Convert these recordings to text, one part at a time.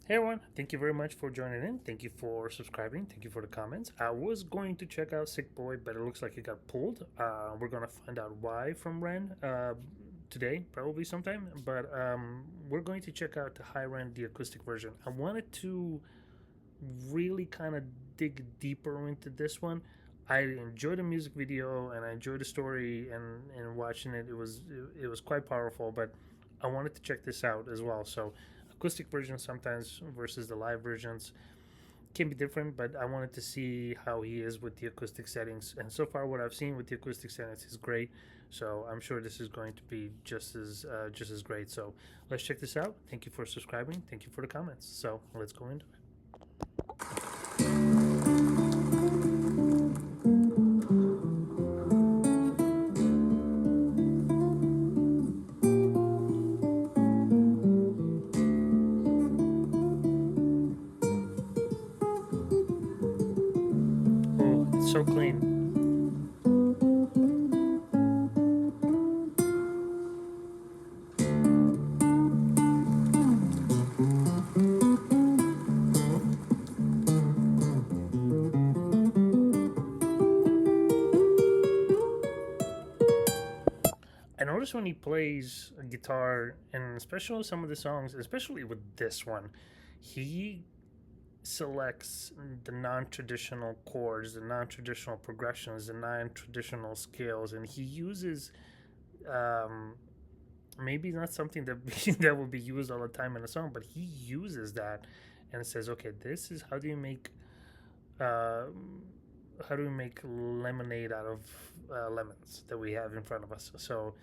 Hey everyone, thank you very much for joining in. Thank you for subscribing. Thank you for the comments. I was going to check out Sick Boy, but it looks like it got pulled. We're going to find out why from Ren today, probably sometime. But we're going to check out the high Ren, the acoustic version. I wanted to really kind of dig deeper into this one. I enjoyed the music video and I enjoyed the story and watching it. It was quite powerful, but I wanted to check this out as well. So acoustic versions sometimes versus the live versions can be different, but I wanted to see how he is with the acoustic settings. And so far, what I've seen with the acoustic settings is great. So I'm sure this is going to be just as great. So let's check this out. Thank you for subscribing. Thank you for the comments. So let's go into it. Oh, it's so clean. I notice when he plays a guitar, and especially some of the songs, especially with this one, he selects the non-traditional chords, the non-traditional progressions, the non-traditional scales, and he uses um, maybe not something that that would be used all the time in a song, but he uses that and says, "Okay, this is uh, how do we make lemonade out of lemons that we have in front of us?" So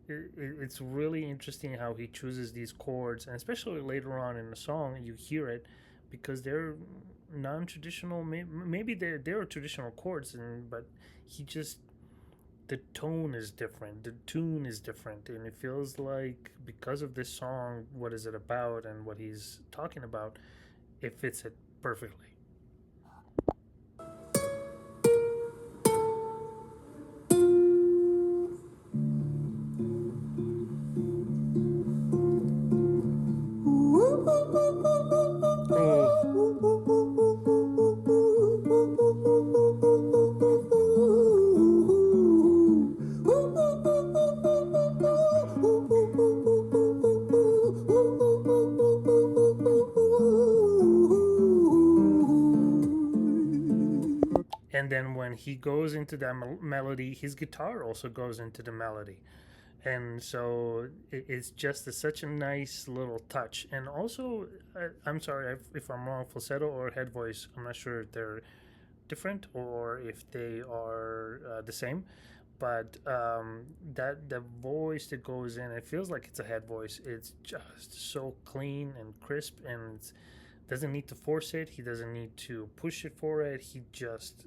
it's really interesting how he chooses these chords, and especially later on in the song, you hear it because they're non-traditional. Maybe they're traditional chords, but he just the tone is different, the tune is different, and it feels like because of this song, what is it about, and what he's talking about, it fits it perfectly. Oh, and then when he goes into that melody, his guitar also goes into the melody, and so it's just such a nice little touch. And also, I'm sorry if I'm wrong, falsetto or head voice, I'm not sure if they're different or if they are the same, but that the voice that goes in, it feels like it's a head voice. It's just so clean and crisp, and doesn't need to force it. He doesn't need to push it for it. He just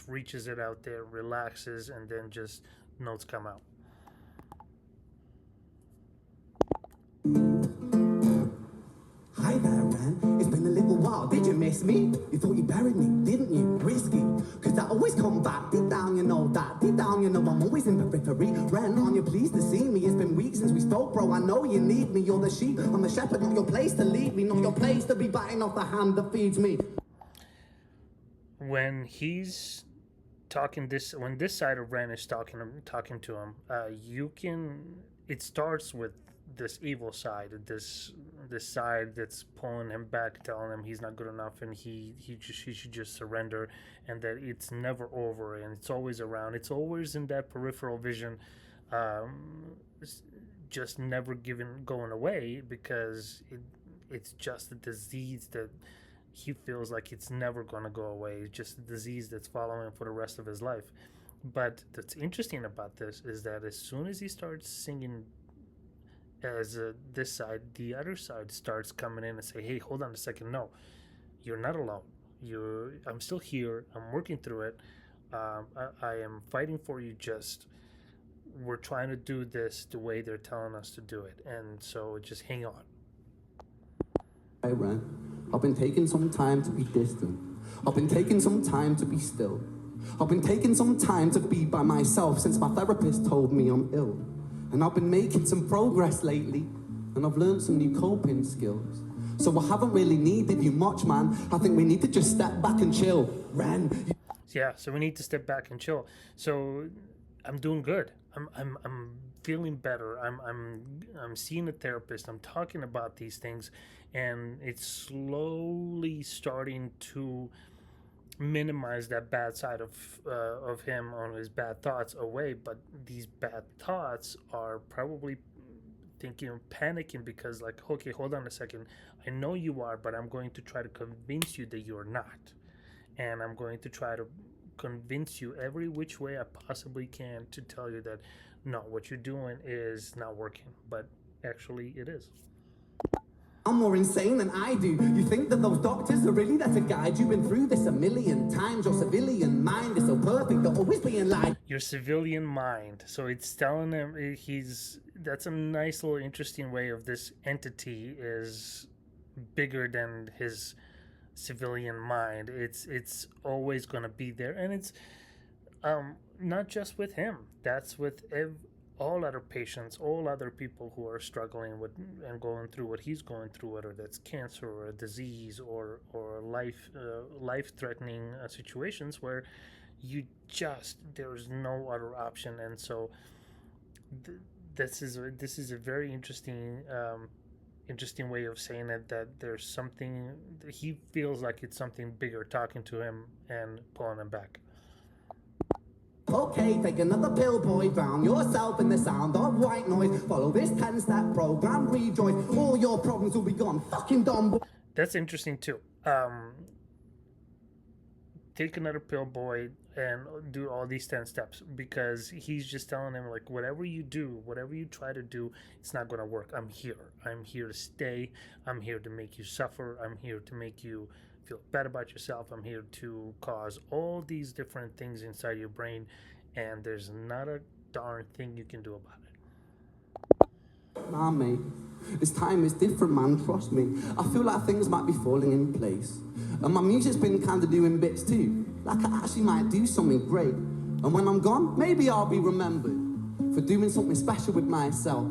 reaches it out there, relaxes, and then just notes come out. Hi there, Ren. It's been a little while. Did you miss me? You thought you buried me, didn't you? Risky. Cause I always come back. Deep down, you know that. Deep down, you know I'm always in the periphery. Ren, aren't you pleased to see me? It's been weeks since we spoke, bro. I know you need me. You're the sheep. I'm the shepherd, not your place to lead me. Not your place to be biting off the hand that feeds me. When he's talking this, when this side of Ren is talking to him, you can. It starts with this evil side, this side that's pulling him back, telling him he's not good enough, and he should just surrender, and that it's never over, and it's always around. It's always in that peripheral vision, um, just never going away because it's just a disease that he feels like it's never going to go away. It's just a disease that's following him for the rest of his life. But that's interesting about this is that as soon as he starts singing as this side, the other side starts coming in and say, "Hey, hold on a second. No, you're not alone. I'm still here. I'm working through it. I am fighting for you. Just we're trying to do this the way they're telling us to do it, and so just hang on." Hey, Ren. I've been taking some time to be distant. I've been taking some time to be still. I've been taking some time to be by myself since my therapist told me I'm ill. And I've been making some progress lately, and I've learned some new coping skills. So I haven't really needed you much, man. I think we need to just step back and chill. Ren, Yeah, so we need to step back and chill. So I'm doing good. I'm feeling better. I'm seeing a therapist. I'm talking about these things, and it's slowly starting to minimize that bad side of him on his bad thoughts away. But these bad thoughts are probably thinking, panicking, because like, okay, hold on a second. I know you are, but I'm going to try to convince you that you're not, and I'm going to try to convince you every which way I possibly can to tell you that no, what you're doing is not working, but actually it is. I'm more insane than I do. You think that those doctors are really there to guide you? Been through this a million times. Your civilian mind is so perfect, they're always being lied. Your civilian mind. So it's telling him that's a nice little interesting way of this entity is bigger than his civilian mind. It's always going to be there, and it's not just with him. That's with all other patients, all other people who are struggling with and going through what he's going through, whether that's cancer or a disease or life threatening situations where there's no other option. And so this is a very interesting way of saying it, that there's something he feels like it's something bigger talking to him and pulling him back. Okay, take another pill, boy. Drown yourself in the sound of white noise. Follow this 10-step program, rejoice. All your problems will be gone. Fucking dumb boy. That's interesting too. Take another pill, boy, and do all these 10 steps, because he's just telling him, like, whatever you do, whatever you try to do, it's not going to work. I'm here to stay. I'm here to make you suffer. I'm here to make you feel bad about yourself. I'm here to cause all these different things inside your brain, and there's not a darn thing you can do about it. Nah, mate. This time is different, man. Trust me. I feel like things might be falling in place. And my music's been kind of doing bits too. Like I actually might do something great. And when I'm gone, maybe I'll be remembered for doing something special with myself.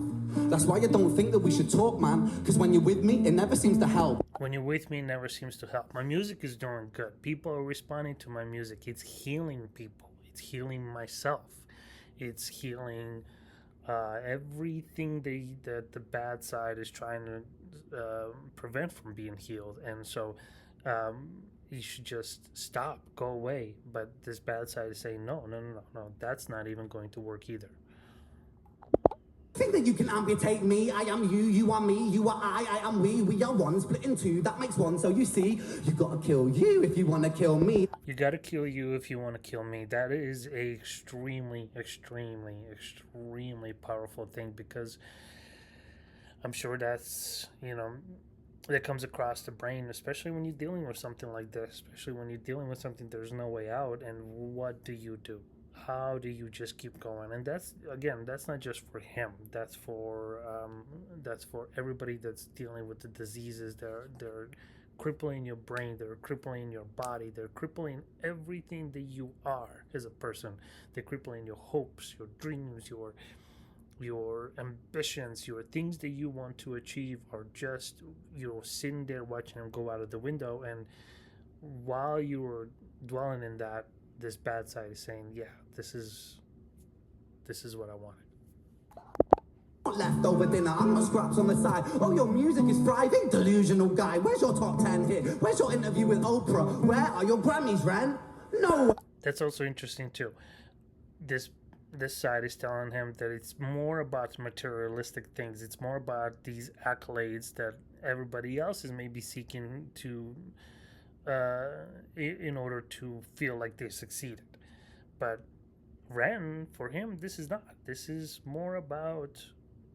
That's why I don't think that we should talk, man. Because when you're with me, it never seems to help. When you're with me, it never seems to help. My music is doing good. People are responding to my music. It's healing people. It's healing myself. It's healing everything that the bad side is trying to prevent from being healed. And so you should just stop, go away. But this bad side is saying, no, that's not even going to work either. Think that you can amputate me. I am you, you are me, you are I am we are one, split in two, that makes one. So you see, you gotta kill you if you wanna kill me. You gotta kill you if you want to kill me. That is a extremely powerful thing, because I'm sure that's, that comes across the brain, especially when you're dealing with something like this, especially when you're dealing with something there's no way out. And what do you do? How do you just keep going? And that's not just for him. That's for everybody that's dealing with the diseases. They're crippling your brain. They're crippling your body. They're crippling everything that you are as a person. They're crippling your hopes, your dreams, your ambitions, your things that you want to achieve are just, you're sitting there watching them go out of the window. And while you're dwelling in that, this bad side is saying, yeah, this is what I wanted. Leftover dinner, I'm not scraps on the side. Oh, your music is thriving, delusional guy. Where's your top 10 hit? Where's your interview with Oprah? Where are your Grammys, Ren? No. That's also interesting too. This side is telling him that it's more about materialistic things. It's more about these accolades that everybody else is maybe seeking to in order to feel like they succeeded. But Ren, for him, this is not. This is more about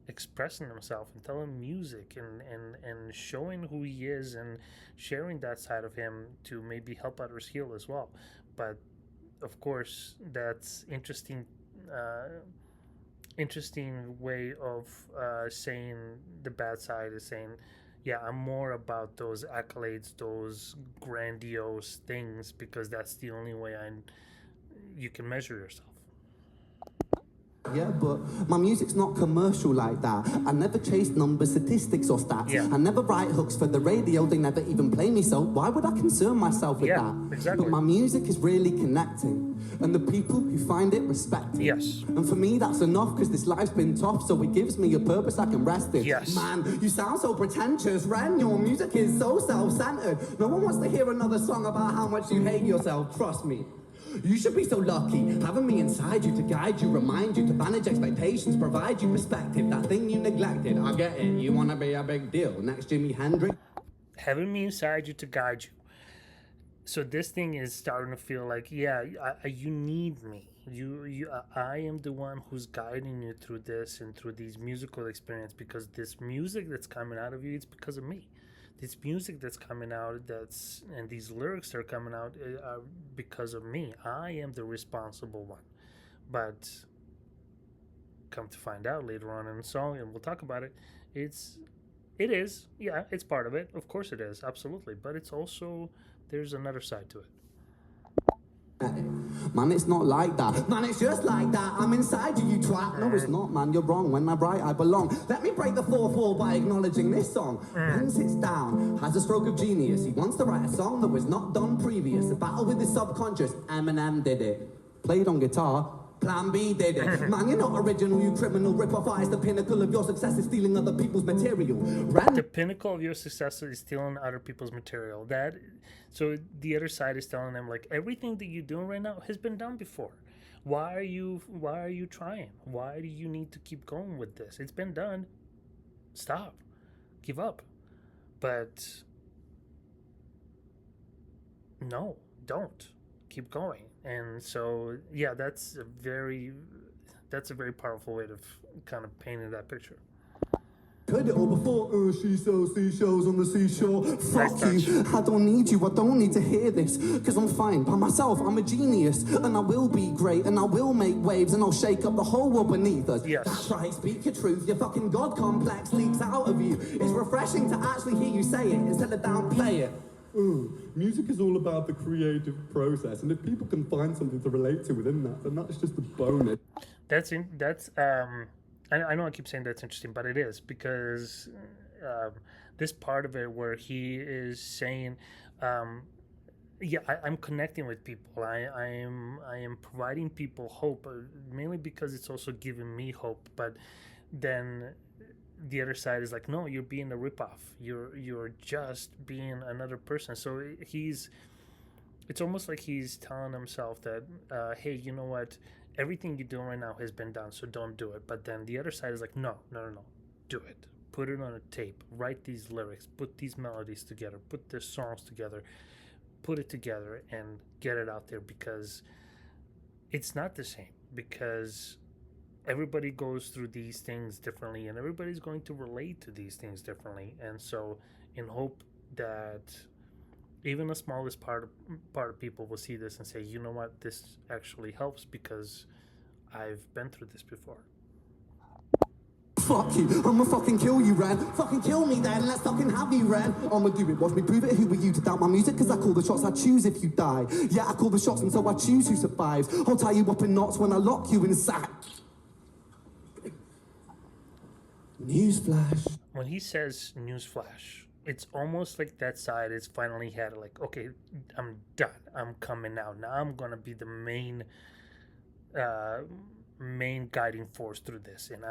expressing himself and telling music and showing who he is and sharing that side of him to maybe help others heal as well. But of course, that's interesting way of saying the bad side is saying, yeah, I'm more about those accolades, those grandiose things, because that's the only way you can measure yourself. Yeah, but my music's not commercial like that. I never chase numbers, statistics, or stats. Yeah. I never write hooks for the radio, they never even play me, so why would I concern myself with Yeah, that? exactly. But my music is really connecting, and the people who find it respect it. Yes. And for me, that's enough, because this life's been tough, so it gives me a purpose I can rest in. Yes. Man, you sound so pretentious, Ren. Your music is so self-centered. No one wants to hear another song about how much you hate yourself, trust me. You should be so lucky, having me inside you to guide you, remind you, to manage expectations, provide you perspective, that thing you neglected. I get it, you wanna be a big deal, next Jimi Hendrix. Having me inside you to guide you. So this thing is starting to feel like, yeah, you need me. I am the one who's guiding you through this and through these musical experience, because this music that's coming out of you, it's because of me. This music that's coming out, and these lyrics that are coming out are because of me. I am the responsible one. But come to find out later on in the song, and we'll talk about it, it is, yeah, it's part of it. Of course it is, absolutely. But it's also, there's another side to it. Man, it's not like that. Man, it's just like that. I'm inside you, you twat. No, it's not, man. You're wrong. When I write, I belong. Let me break the fourth wall by acknowledging this song. Ben sits down, has a stroke of genius. He wants to write a song that was not done previous. A battle with his subconscious. Eminem did it. Played on guitar. Plan B did it. Man, you're not original, you criminal rip-off artist. The pinnacle of your success is stealing other people's material. The pinnacle of your success is stealing other people's material. So the other side is telling them, like, everything that you're doing right now has been done before. Why are you trying? Why do you need to keep going with this? It's been done. Stop. Give up. But no, don't. Keep going. And so, yeah, that's a very powerful way of kind of painting that picture. Heard it all before, she sells seashells on the seashore. Fuck Nice you, touch. I don't need you, I don't need to hear this. Cause I'm fine by myself, I'm a genius. And I will be great, and I will make waves, and I'll shake up the whole world beneath us. Yes. That's right, speak your truth, your fucking God complex leaks out of you. It's refreshing to actually hear you say it, instead of downplay it. Music is all about the creative process, and if people can find something to relate to within that, then that's just a bonus. I know I keep saying that's interesting, but it is, because this part of it where he is saying, yeah, I'm connecting with people. I am providing people hope, mainly because it's also giving me hope. But then the other side is like, no, you're being a ripoff. You're just being another person. So it's almost like he's telling himself that, hey, you know what? Everything you're doing right now has been done, so don't do it. But then the other side is like, no, do it. Put it on a tape. Write these lyrics. Put these melodies together. Put the songs together. Put it together and get it out there, because it's not the same. Because everybody goes through these things differently, and everybody's going to relate to these things differently. And so, in hope that even the smallest part of people will see this and say, you know what, this actually helps because I've been through this before. Fuck you, I'ma fucking kill you, Ren. Fucking kill me then, let's fucking have you, Ren. I'ma do it, watch me prove it. Who are you to doubt my music? Cause I call the shots, I choose if you die. Yeah, I call the shots, and so I choose who survives. I'll tie you up in knots when I lock you inside. Newsflash. When he says newsflash, it's almost like that side is finally had it, like, okay, I'm done. I'm coming out. Now I'm going to be the main guiding force through this. And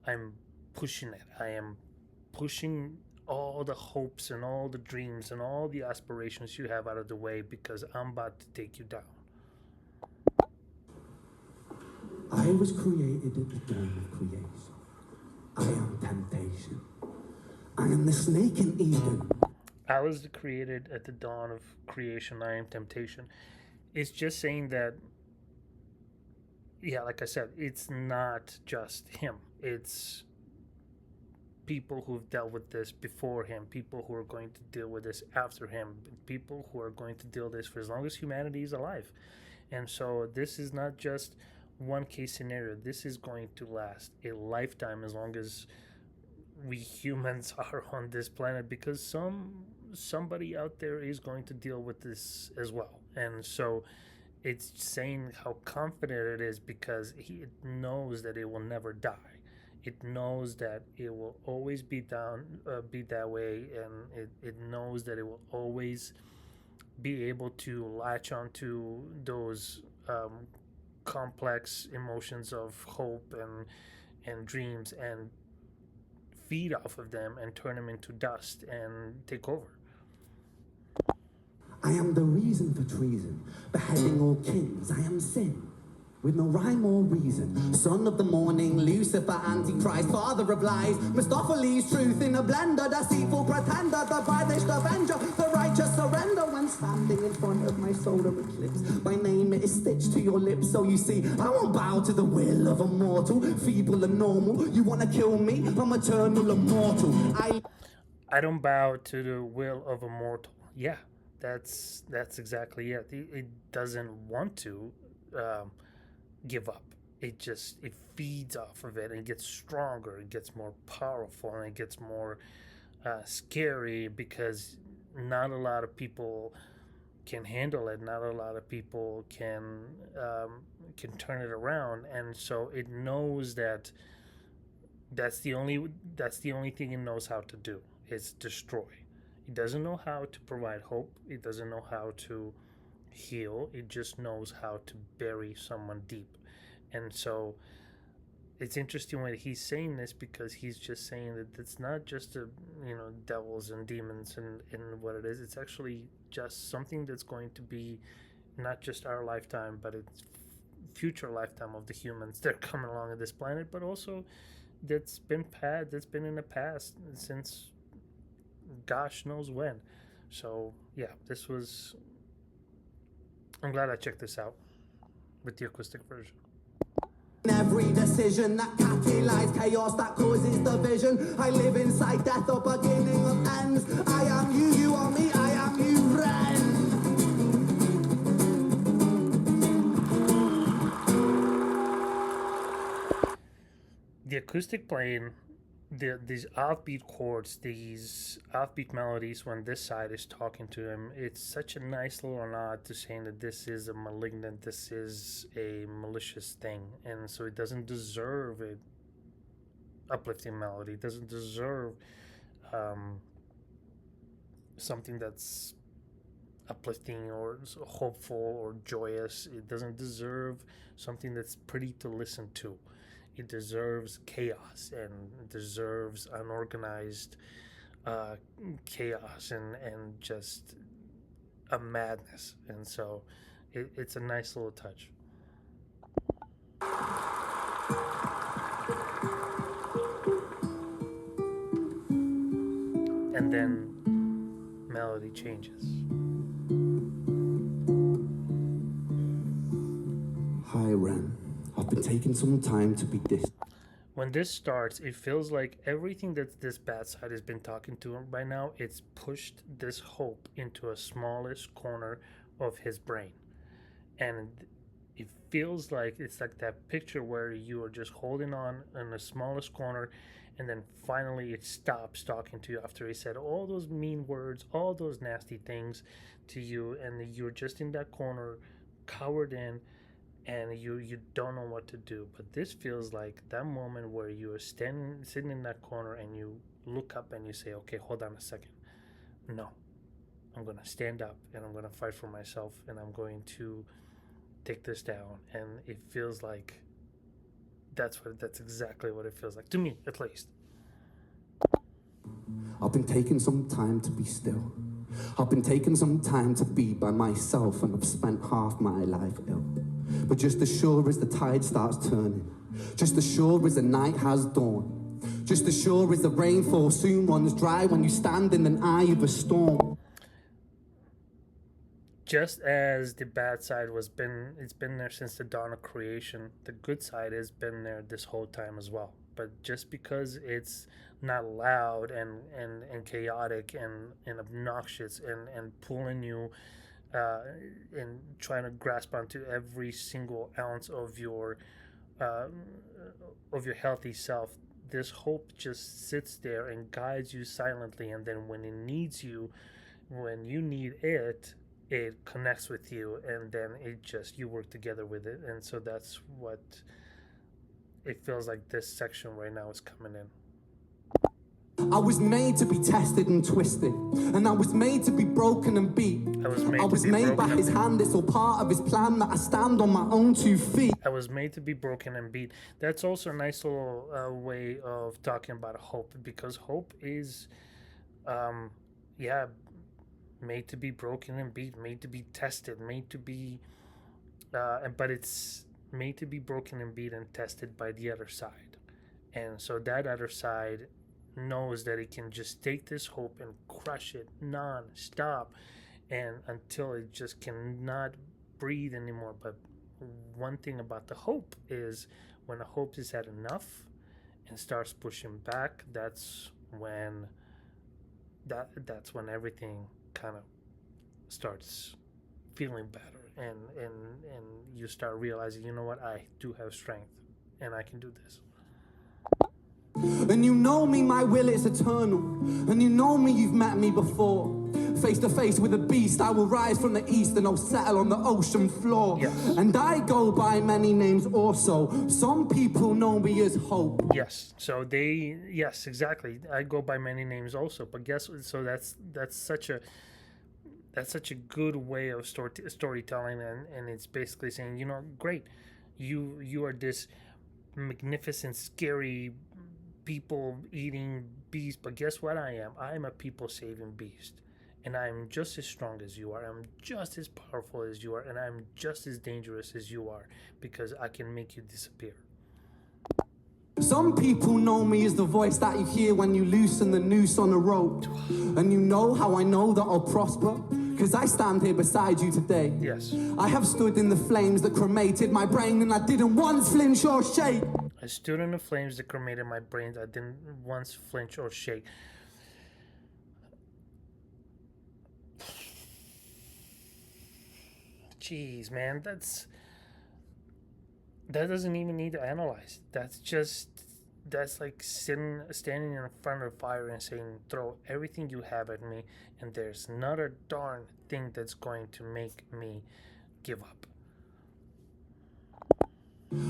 I'm pushing it. I am pushing all the hopes and all the dreams and all the aspirations you have out of the way, because I'm about to take you down. I was created at the dawn of creation. I am temptation. I am the snake in Eden. I was created at the dawn of creation. I am temptation. It's just saying that, yeah, like I said, it's not just him. It's people who've dealt with this before him, people who are going to deal with this after him, people who are going to deal with this for as long as humanity is alive. And so this is not just one case scenario. This is going to last a lifetime, as long as we humans are on this planet, because somebody out there is going to deal with this as well. And so it's saying how confident it is because it knows that it will never die. It knows that it will always be that way, and it knows that it will always be able to latch onto those complex emotions of hope and dreams and feed off of them and turn them into dust and take over. I am the reason for treason, beheading all kings. I am sin, with no rhyme or reason. Son of the morning, Lucifer, Antichrist, father of lies. Mephistopheles, truth in a blender, deceitful pretender, the banished avenger, the righteous surrender. When standing in front of my solar eclipse, my name is stitched to your lips. So you see, I won't bow to the will of a mortal, feeble and normal. You wanna kill me? I'm eternal, immortal. I don't bow to the will of a mortal. Yeah, that's exactly it. It doesn't want to give up. It feeds off of it and it gets stronger. It gets more powerful and it gets more scary because not a lot of people can handle it. Not a lot of people can turn it around, and so it knows that that's the only thing it knows how to do is destroy. It doesn't know how to provide hope. It doesn't know how to heal. It just knows how to bury someone deep. And so it's interesting when he's saying this because he's just saying that it's not just devils and demons and what it is. It's actually just something that's going to be not just our lifetime, but it's future lifetime of the humans that are coming along on this planet, but also that's been in the past since gosh knows when. So yeah, I'm glad I checked this out with the acoustic version. Every decision that catalyzes chaos that causes division. I live inside death, the beginning of ends. I am you, you are me, I am you, REN. The acoustic playing, these offbeat chords, these offbeat melodies when this side is talking to him, it's such a nice little nod to saying that this is a malignant, this is a malicious thing, and so it doesn't deserve a uplifting melody. It doesn't deserve something that's uplifting or hopeful or joyous. It doesn't deserve something that's pretty to listen to. It deserves chaos and deserves unorganized chaos and just a madness. And so it's a nice little touch. And then melody changes. Hi, REN. I've been taking some time to be distant. When this starts, it feels like everything that this bad side has been talking to him by now, it's pushed this hope into a smallest corner of his brain. And it feels like it's like that picture where you are just holding on in the smallest corner, and then finally it stops talking to you after he said all those mean words, all those nasty things to you, and you're just in that corner, cowered in, and you don't know what to do. But this feels like that moment where you are sitting in that corner and you look up and you say, okay, hold on a second. No, I'm going to stand up and I'm going to fight for myself and I'm going to take this down. And it feels like that's exactly what it feels like to me, at least. I've been taking some time to be still. I've been taking some time to be by myself, and I've spent half my life ill. But just as sure as the tide starts turning, just as sure as the night has dawned, just as sure as the rainfall soon runs dry when you stand in an eye of a storm. Just as the bad side it's been there since the dawn of creation, the good side has been there this whole time as well. But just because it's not loud and chaotic and obnoxious and pulling you and trying to grasp onto every single ounce of your healthy self, this hope just sits there and guides you silently, and then when it needs you, when you need it, it connects with you, and then it just you work together with it. And so that's what it feels like this section right now is coming in. I was made to be tested and twisted, and I was made to be broken and beat. I was made by his hand, it's all part of his plan that I stand on my own 2 feet. I was made to be broken and beat. That's also a nice little way of talking about hope, because hope is, made to be broken and beat, made to be tested, made to be, but it's made to be broken and beat and tested by the other side. And so that other side knows that it can just take this hope and crush it non-stop, and until it just cannot breathe anymore. But one thing about the hope is when the hope is at enough and starts pushing back, that's when everything kind of starts feeling better, and you start realizing, you know what, I do have strength and I can do this. And you know me, my will is eternal. And you know me, you've met me before. Face to face with a beast, I will rise from the east and I'll settle on the ocean floor. Yes. And I go by many names also. Some people know me as Hope. Yes. So yes, exactly. I go by many names also. But guess what? So that's such a good way of storytelling, and it's basically saying, you know, great, you are this magnificent, scary, people eating beast, but guess what I am a people saving beast, and I'm just as strong as you are, I'm just as powerful as you are, and I'm just as dangerous as you are, because I can make you disappear. Some people know me as the voice that you hear when you loosen the noose on a rope. And you know how I know that I'll prosper, because I stand here beside you today. Yes. I have stood in the flames that cremated my brain, and I didn't once flinch or shake. I stood in the flames that cremated my brain. I didn't once flinch or shake. Jeez, man, that doesn't even need to analyze. That's like standing in front of fire and saying, throw everything you have at me, and there's not a darn thing that's going to make me give up.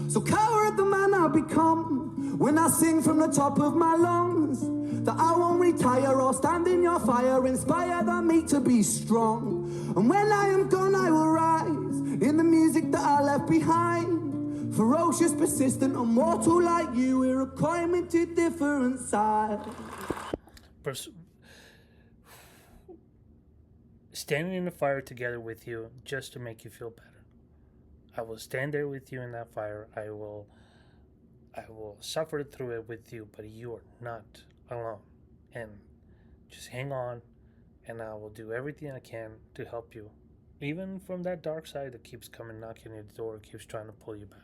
So coward the man I become when I sing from the top of my lungs, that I won't retire or stand in your fire, inspire the me to be strong. And when I am gone I will rise in the music that I left behind, ferocious, persistent, immortal like you, we're a climbing to different sides. Standing in the fire together with you just to make you feel better. I will stand there with you in that fire. I will suffer through it with you, but you are not alone. And just hang on, and I will do everything I can to help you, even from that dark side that keeps coming knocking at the door, keeps trying to pull you back.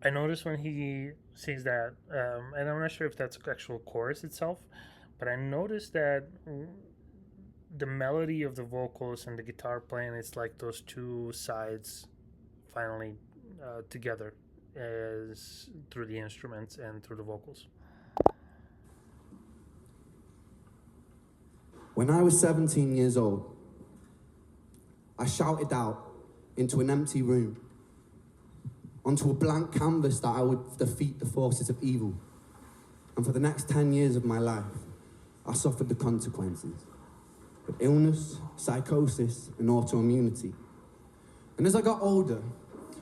I noticed when he sings that, and I'm not sure if that's the actual chorus itself, but I noticed that the melody of the vocals and the guitar playing, it's like those two sides finally together, as through the instruments and through the vocals. When I was 17 years old, I shouted out into an empty room, onto a blank canvas, that I would defeat the forces of evil. And for the next 10 years of my life, I suffered the consequences of illness, psychosis, and autoimmunity. And as I got older,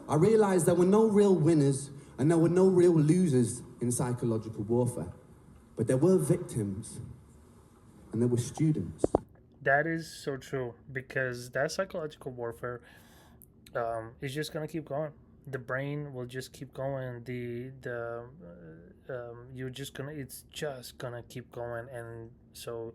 I realized there were no real winners and there were no real losers in psychological warfare. But there were victims and there were students. That is so true, because that psychological warfare is just going to keep going. The brain will just keep going. It's just gonna keep going. And so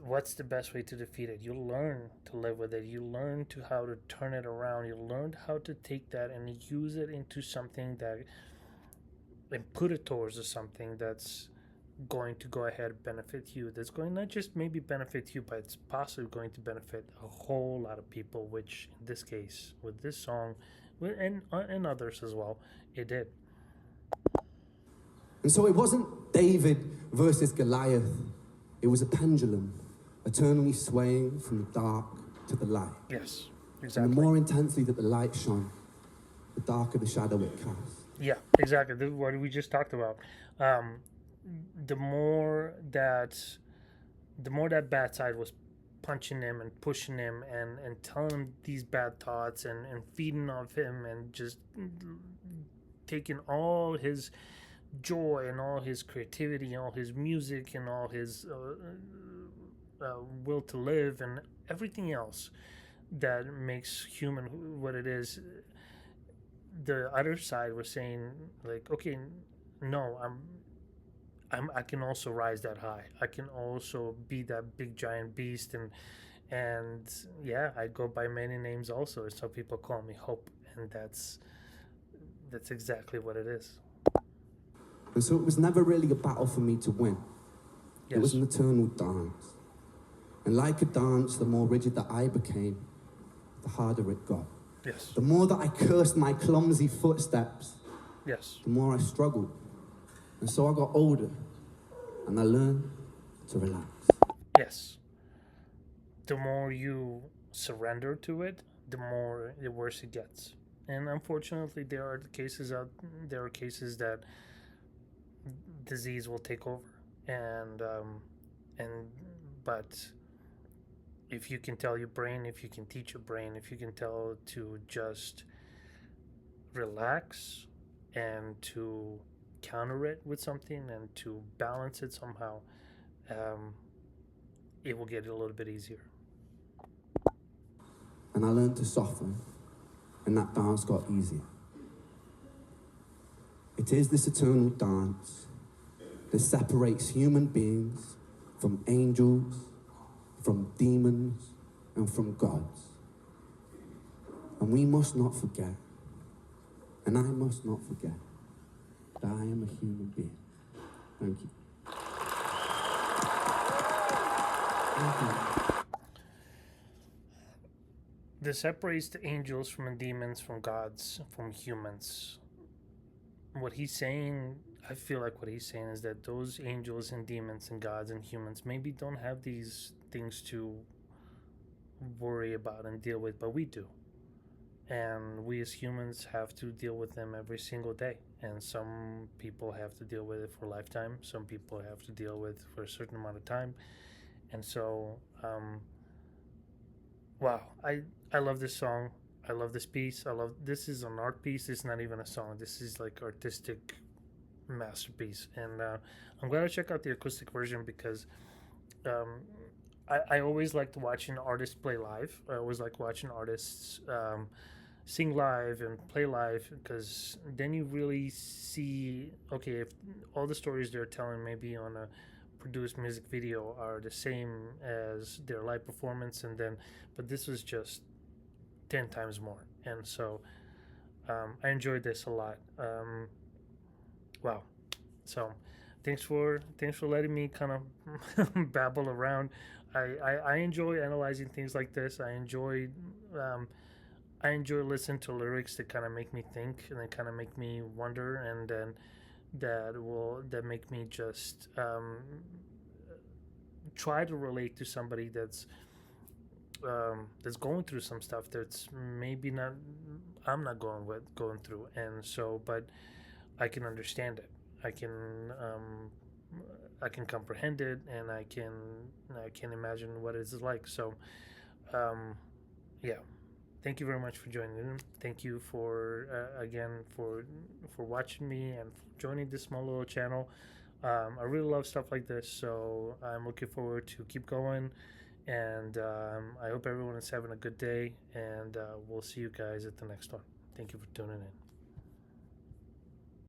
what's the best way to defeat it? You learn to live with it. You learn to how to turn it around. You learn how to take that and use it into something that, and put it towards something that's going to go ahead and benefit you. That's going not just maybe benefit you, but it's possibly going to benefit a whole lot of people. Which in this case, with this song, and others as well, it did. And so it wasn't David versus Goliath. It was a pendulum, eternally swaying from the dark to the light. Yes, And exactly. the more intensely that the light shone, the darker the shadow it cast. Yeah, exactly. This is what we just talked about. The more that bad side was punching him and pushing him and telling him these bad thoughts and feeding off him and just taking all his joy and all his creativity and all his music and all his will to live and everything else that makes human what it is. The other side was saying like, okay, no, I can also rise that high. I can also be that big giant beast, and yeah, I go by many names also. So people call me Hope, and that's exactly what it is. And so it was never really a battle for me to win. Yes. It was an eternal dance. And like a dance, the more rigid that I became, the harder it got. Yes. The more that I cursed my clumsy footsteps, Yes. the more I struggled. And so I got older, and I learned to relax. Yes. The more you surrender to it, the worse it gets. And unfortunately, there are cases that disease will take over, and but if you can tell your brain, if you can teach your brain, if you can tell it to just relax and to counter it with something and to balance it somehow, it will get a little bit easier. And I learned to soften, and that dance got easier. It is this eternal dance that separates human beings from angels, from demons, and from gods. And we must not forget, and I must not forget, that I am a human being. Thank you. Thank you. This separates the angels from the demons, from gods, from humans. What he's saying, I feel like what he's saying is that those angels and demons and gods and humans maybe don't have these things to worry about and deal with, but we do. And we as humans have to deal with them every single day. And some people have to deal with it for a lifetime. Some people have to deal with it for a certain amount of time. And so, wow, I love this song. I love this piece. This is an art piece. It's not even a song. This is like artistic masterpiece. And I'm glad I checked out the acoustic version because I always liked watching artists play live. I always like watching artists sing live and play live because then you really see, okay, if all the stories they're telling maybe on a produced music video are the same as their live performance, and then but this was just 10 times more. And so I enjoyed this a lot. Wow. So thanks for letting me kind of babble around. I enjoy analyzing things like this. I enjoy listening to lyrics that kind of make me think and then kind of make me wonder, and then that make me just try to relate to somebody that's going through some stuff that's maybe not I'm not going through, and so but I can understand it. I can comprehend it, and I can imagine what it's like. So yeah, thank you very much for joining in. Thank you for again for watching me and for joining this small little channel. I really love stuff like this, so I'm looking forward to keep going, and I hope everyone is having a good day, and we'll see you guys at the next one. Thank you for tuning in.